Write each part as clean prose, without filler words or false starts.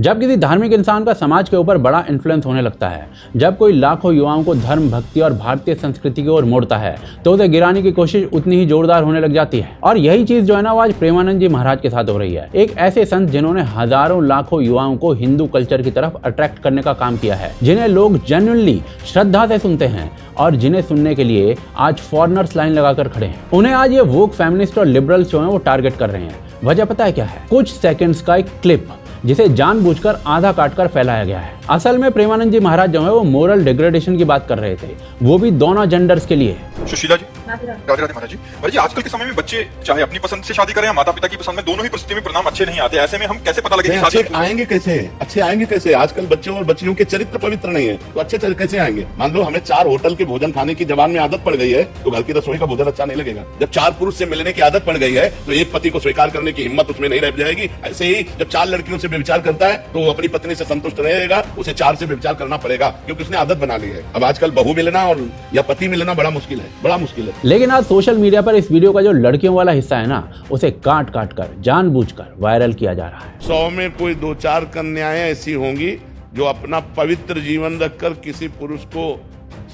जब किसी धार्मिक इंसान का समाज के ऊपर बड़ा इन्फ्लुएंस होने लगता है, जब कोई लाखों युवाओं को धर्म, भक्ति और भारतीय संस्कृति की ओर मोड़ता है, तो उसे गिराने की कोशिश उतनी ही जोरदार होने लग जाती है। और यही चीज जो है ना, वो आज प्रेमानंद जी महाराज के साथ हो रही है। एक ऐसे संत जिन्होंने हजारों लाखों युवाओं को हिंदू कल्चर की तरफ अट्रैक्ट करने का काम किया है, जिन्हें लोग जेन्युइनली श्रद्धा से सुनते हैं और जिन्हें सुनने के लिए आज फॉरेनर्स लाइन लगाकर खड़े हैं। उन्हें आज ये वोक, फेमिनिस्ट और लिबरल्स जो है वो टारगेट कर रहे हैं। वजह पता है क्या है? कुछ सेकंड्स का एक क्लिप जिसे जानबूझकर आधा काटकर फैलाया गया है। असल में प्रेमानंद जी महाराज जो है वो मोरल डिग्रेडेशन की बात कर रहे थे, वो भी दोनों जेंडर्स के लिए। सुशीला जी, राधे राधे महाराज जी। महाराज जी, आजकल के समय में बच्चे चाहे अपनी पसंद से शादी करें या माता पिता की पसंद में, दोनों ही परिस्थिति में परिणाम अच्छे नहीं आते। ऐसे में हम कैसे पता लगे कि अच्छे आएंगे कैसे? अच्छे आएंगे कैसे? आजकल बच्चों और बच्चियों के चरित्र पवित्र नहीं है, तो अच्छे कैसे आएंगे? मान लो हमें 4 होटल के भोजन खाने की जबान में आदत पड़ गई है, तो घर की रसोई का भोजन अच्छा नहीं लगेगा। जब 4 पुरुष से मिलने की आदत पड़ गई है, तो एक पति को स्वीकार करने की हिम्मत उसमें नहीं रह जाएगी। ऐसे ही जब 4 लड़कियों से व्यभिचार करता है, तो वो अपनी पत्नी से संतुष्ट रहेगा, उसे 4 से व्यभिचार करना पड़ेगा, क्योंकि उसने आदत बना ली है। अब आजकल बहू मिलना और या पति मिलना बड़ा मुश्किल है, बड़ा मुश्किल है। लेकिन आज सोशल मीडिया पर इस वीडियो का जो लड़कियों वाला हिस्सा है ना, उसे काट काट कर जानबूझकर वायरल किया जा रहा है। 100 में कोई 2-4 कन्याएं ऐसी होंगी जो अपना पवित्र जीवन रखकर किसी पुरुष को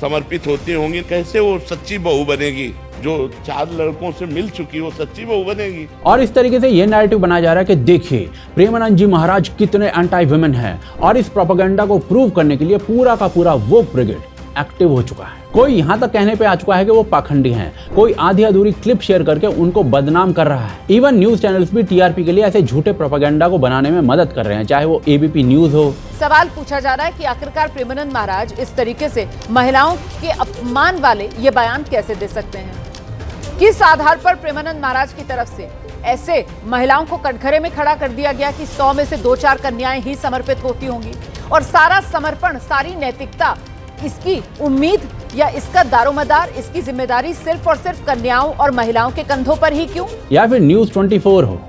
समर्पित होती होंगी। कैसे वो सच्ची बहू बनेगी? जो 4 लड़कों से मिल चुकी वो सच्ची बहू बनेगी। और इस तरीके से ये नैरेटिव बनाया जा रहा है कि देखिए प्रेमानंद जी महाराज कितने एंटी वुमेन हैं, और इस प्रोपेगेंडा को प्रूव करने के लिए पूरा का पूरा वोक ब्रिगेड एक्टिव हो चुका है। कोई यहाँ तक कहने पे आ चुका है कि वो पाखंडी हैं, कोई आधी अधूरी क्लिप शेयर करके उनको बदनाम कर रहा है। इवन न्यूज चैनल्स भी टीआरपी के लिए ऐसे झूठे प्रोपेगेंडा को बनाने में मदद कर रहे हैं, चाहे वो एबीपी न्यूज हो। सवाल पूछा जा रहा है कि आखिरकार प्रेमानंद महाराज इस तरीके से महिलाओं के अपमान वाले ये बयान कैसे दे सकते हैं? किस आधार पर प्रेमानंद महाराज की तरफ से ऐसे महिलाओं को कटघरे में खड़ा कर दिया गया कि 100 में से 2-4 कन्याएं ही समर्पित होती होंगी, और सारा समर्पण, सारी नैतिकता, इसकी उम्मीद या इसका दारोमदार, इसकी जिम्मेदारी सिर्फ और सिर्फ कन्याओं और महिलाओं के कंधों पर ही क्यों? या फिर न्यूज 24 हो।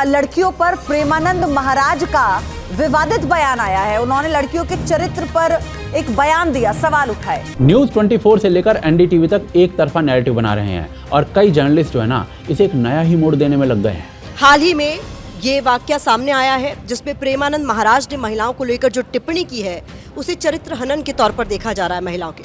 लड़कियों पर प्रेमानंद महाराज का विवादित बयान आया है। उन्होंने लड़कियों के चरित्र पर एक बयान दिया, सवाल उठाए। न्यूज 24 से लेकर एनडीटीवी तक एक तरफा नैरेटिव बना रहे हैं, और कई जर्नलिस्ट जो है ना, इसे एक नया ही मोड़ देने में लग गए हैं। हाल ही में ये वाकया सामने आया है जिसमें प्रेमानंद महाराज ने महिलाओं को लेकर जो टिप्पणी की है उसे चरित्र हनन के तौर पर देखा जा रहा है महिलाओं के।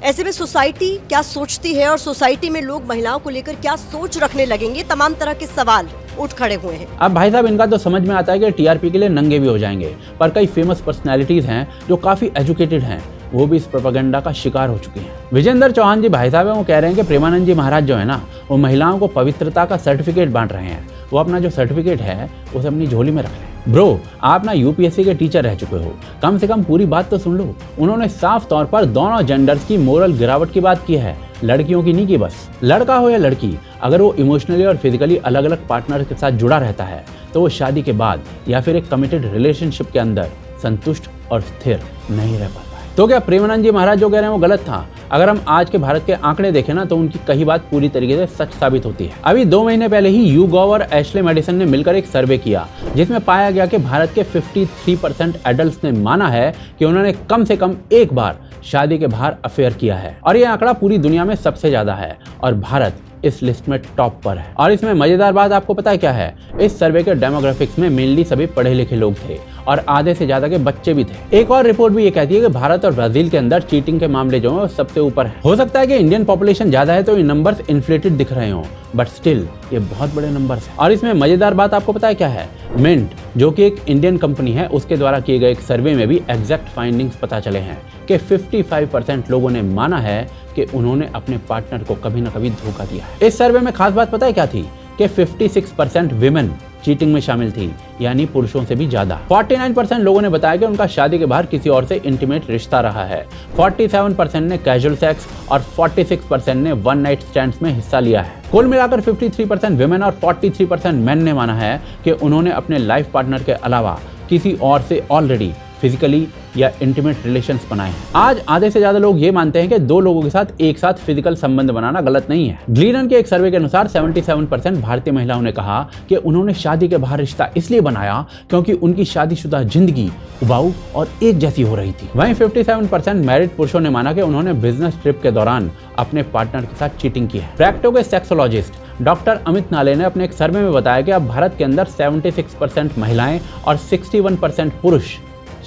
ऐसे में सोसाइटी क्या सोचती है और सोसाइटी में लोग महिलाओं को लेकर क्या सोच रखने लगेंगे, तमाम तरह के सवाल उठ खड़े हुए हैं। अब भाई साहब, इनका तो समझ में आता है कि टीआरपी के लिए नंगे भी हो जाएंगे, पर कई फेमस पर्सनैलिटीज हैं जो काफी एजुकेटेड हैं, वो भी इस प्रोपेगेंडा का शिकार हो चुके हैं। विजेंद्र चौहान जी भाई साहब वो कह रहे हैं कि प्रेमानंद जी महाराज जो है ना, वो महिलाओं को पवित्रता का सर्टिफिकेट बांट रहे हैं। वो अपना जो सर्टिफिकेट है उसे अपनी झोली में रख लें। ब्रो, आप ना यूपीएससी के टीचर रह चुके हो, कम से कम पूरी बात तो सुन लो। उन्होंने साफ तौर पर दोनों जेंडर्स की मोरल गिरावट की बात की है, लड़कियों की नहीं की बस। लड़का हो या लड़की, अगर वो इमोशनली और फिजिकली अलग अलग पार्टनर के साथ जुड़ा रहता है, तो वो शादी के बाद या फिर एक कमिटेड रिलेशनशिप के अंदर संतुष्ट और स्थिर नहीं रह पाता है। तो क्या प्रेमानंद जी महाराज जो कह रहे हैं वो गलत था? अगर हम आज के भारत के आंकड़े देखें ना, तो उनकी कही बात पूरी तरीके से सच साबित होती है। अभी 2 महीने पहले ही YouGov और एशले मेडिसन ने मिलकर एक सर्वे किया, जिसमें पाया गया कि भारत के 53% एडल्ट्स ने माना है कि उन्होंने कम से कम एक बार शादी के बाहर अफेयर किया है, और यह आंकड़ा पूरी दुनिया में सबसे ज्यादा है, और भारत इस लिस्ट में टॉप पर है। और इसमें मजेदार बात आपको पता है क्या है? इस सर्वे के डेमोग्राफिक्स में मेनली सभी पढ़े लिखे लोग थे, और आधे से ज्यादा के बच्चे भी थे। एक और रिपोर्ट भी ये कहती है कि भारत और ब्राजील के अंदर चीटिंग के मामले जो है सबसे ऊपर है। हो सकता है कि इंडियन पॉपुलेशन ज्यादा है तो ये नंबर्स इन्फ्लेटेड दिख रहे हों, बट स्टिल ये बहुत बड़े नंबर्स हैं। और इसमें मजेदार बात आपको पता है क्या है? मिंट, जो कि एक इंडियन कंपनी है, उसके द्वारा किए गए एक सर्वे में भी एग्जैक्ट फाइंडिंग्स पता चले हैं कि 55% लोगों ने माना है कि उन्होंने अपने पार्टनर को कभी ना कभी धोखा दिया है। इस सर्वे में खास बात पता है क्या थी? कि 56% विमेन चीटिंग में शामिल थी, यानी पुरुषों से भी ज्यादा। 49% लोगों ने बताया कि उनका शादी के बाहर किसी और से इंटीमेट रिश्ता रहा है। 47% ने कैजुअल सेक्स और 46% ने वन नाइट स्टैंड्स में हिस्सा लिया है। कुल मिलाकर 53% विमेन और 43% मेन ने माना है कि उन्होंने अपने लाइफ पार्टनर के अलावा किसी और से ऑलरेडी फिजिकली या इंटीमेट रिलेशंस बनाए हैं। आज आधे से ज्यादा लोग ये मानते हैं कि दो लोगों के साथ एक साथ फिजिकल संबंध बनाना गलत नहीं है। ग्लीनर के एक सर्वे के अनुसार 77% भारतीय महिलाओं ने कहा कि उन्होंने शादी के बाहर रिश्ता इसलिए बनाया क्योंकि उनकी शादीशुदा जिंदगी उबाऊ और एक जैसी हो रही थी। वहीं 57% मैरिड पुरुषों ने माना कि उन्होंने बिजनेस ट्रिप के दौरान अपने पार्टनर के साथ चीटिंग की है। प्रैक्टो के सेक्सोलॉजिस्ट डॉक्टर अमित नाले ने अपने एक सर्वे में बताया कि अब भारत के अंदर 76% महिलाएं और 61% पुरुष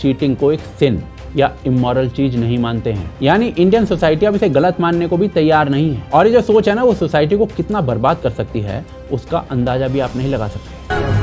चीटिंग को एक सिन या इमोरल चीज नहीं मानते हैं। यानी इंडियन सोसाइटी अब इसे गलत मानने को भी तैयार नहीं है। और ये जो सोच है ना, वो सोसाइटी को कितना बर्बाद कर सकती है उसका अंदाजा भी आप नहीं लगा सकते।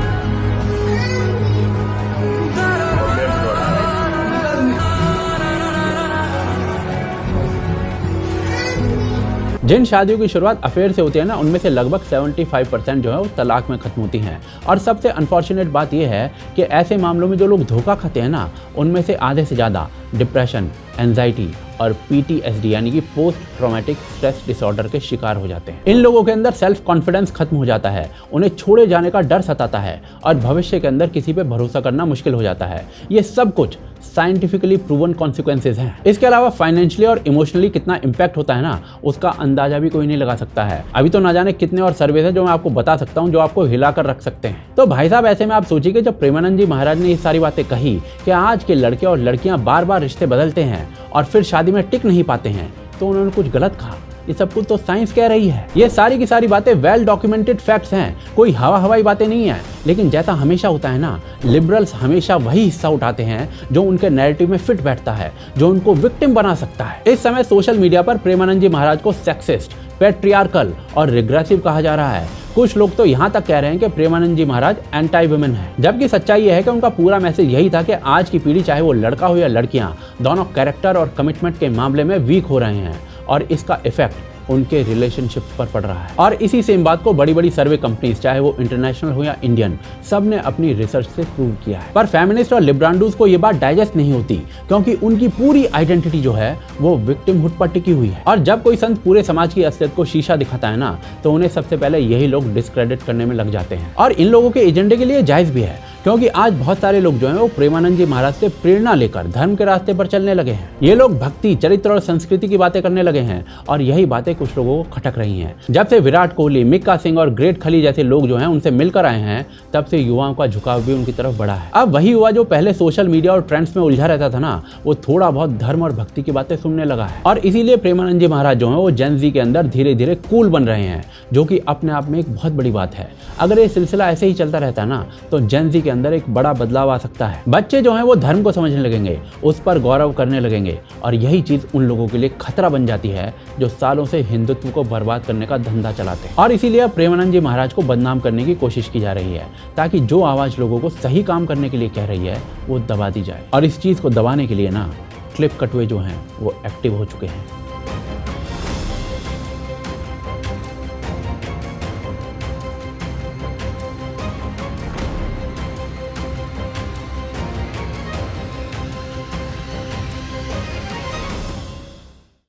जिन शादियों की शुरुआत अफेयर से होती है ना, उनमें से लगभग 75% जो है वो तलाक में खत्म होती हैं। और सबसे अनफॉर्चुनेट बात यह है कि ऐसे मामलों में जो लोग धोखा खाते हैं ना, उनमें से आधे से ज़्यादा डिप्रेशन, एंजाइटी और PTSD यानी कि पोस्ट ट्रॉमेटिक स्ट्रेस डिसऑर्डर के शिकार हो जाते हैं। इन लोगों के अंदर सेल्फ कॉन्फिडेंस खत्म हो जाता है, उन्हें छोड़े जाने का डर सताता है और भविष्य के अंदर किसी पे भरोसा करना मुश्किल हो जाता है। ये सब कुछ साइंटिफिकली प्रूवन कॉन्सिक्वेंसेज हैं। इसके अलावा फाइनेंशियली और इमोशनली कितना इम्पैक्ट होता है ना, उसका अंदाजा भी कोई नहीं लगा सकता है। अभी तो ना जाने कितने और सर्वे हैं जो मैं आपको बता सकता हूँ, जो आपको हिलाकर रख सकते हैं। तो भाई साहब, ऐसे में आप सोचिए कि जब प्रेमानंद जी महाराज ने ये सारी बातें कही कि आज के लड़के और लड़कियां बार बार रिश्ते बदलते हैं और फिर शादी में टिक नहीं पाते हैं, तो उन्होंने कुछ गलत कहा। ये सब कुछ तो साइंस कह रही है। ये सारी की सारी बातें वेल डॉक्यूमेंटेड फैक्ट्स हैं, कोई हवाई बातें नहीं है। लेकिन जैसा हमेशा होता है ना, लिबरल्स हमेशा वही हिस्सा उठाते हैं जो उनके नैरेटिव में फिट बैठता है, जो उनको विक्टिम बना सकता है। इस समय सोशल मीडिया पर प्रेमानंद जी महाराज को सेक्सिस्ट, पैट्रियार्कल और रिग्रेसिव कहा जा रहा है। कुछ लोग तो यहाँ तक कह रहे हैं कि प्रेमानंद जी महाराज एंटी वुमेन है, जबकि सच्चाई यह है कि उनका पूरा मैसेज यही था कि आज की पीढ़ी, चाहे वो लड़का हो या लड़कियां, दोनों कैरेक्टर और कमिटमेंट के मामले में वीक हो रहे हैं और इसका इफेक्ट उनके रिलेशनशिप पर पड़ रहा है। और इसी सेम बात को बड़ी बड़ी सर्वे कंपनीज, चाहे वो इंटरनेशनल हो या इंडियन, सब ने अपनी रिसर्च से प्रूव किया है। पर फेमिनिस्ट और लिब्रांडूज को ये बात डाइजेस्ट नहीं होती, क्योंकि उनकी पूरी आइडेंटिटी जो है वो विक्टिमहुड पर टिकी हुई है। और जब कोई संत पूरे समाज की असलियत को शीशा दिखाता है ना, तो उन्हें सबसे पहले यही लोग डिस्क्रेडिट करने में लग जाते हैं। और इन लोगों के एजेंडे के लिए जायज भी है, क्योंकि आज बहुत सारे लोग जो हैं वो प्रेमानंद जी महाराज से प्रेरणा लेकर धर्म के रास्ते पर चलने लगे हैं। ये लोग भक्ति, चरित्र और संस्कृति की बातें करने लगे हैं और यही बातें कुछ लोगों को खटक रही हैं। जब से विराट कोहली, मिक्का सिंह और ग्रेट खली जैसे लोग जो हैं उनसे मिलकर आए हैं, तब से युवाओं का झुकाव भी उनकी तरफ बढ़ा है। अब वही युवा जो पहले सोशल मीडिया और ट्रेंड्स में उलझा रहता था ना, वो थोड़ा बहुत धर्म और भक्ति की बातें सुनने लगा है। और इसीलिए प्रेमानंद जी महाराज जो है वो जेन ज़ी के अंदर धीरे धीरे कूल बन रहे हैं, जो कि अपने आप में एक बहुत बड़ी बात है। अगर ये सिलसिला ऐसे ही चलता रहता है ना, तो जेन ज़ी के अंदर एक बड़ा बदलाव आ सकता है। बच्चे जो हैं वो धर्म को समझने लगेंगे, उस पर गौरव करने लगेंगे और यही चीज उन लोगों के लिए खतरा बन जाती है जो सालों से हिंदुत्व को बर्बाद करने का धंधा चलाते हैं। और इसीलिए प्रेमानंद जी महाराज को बदनाम करने की कोशिश की जा रही है, ताकि जो आवाज लोगों को सही काम करने के लिए कह रही है वो दबा दी जाए। और इस चीज को दबाने के लिए ना क्लिप कटवे जो हैं वो एक्टिव हो चुके हैं।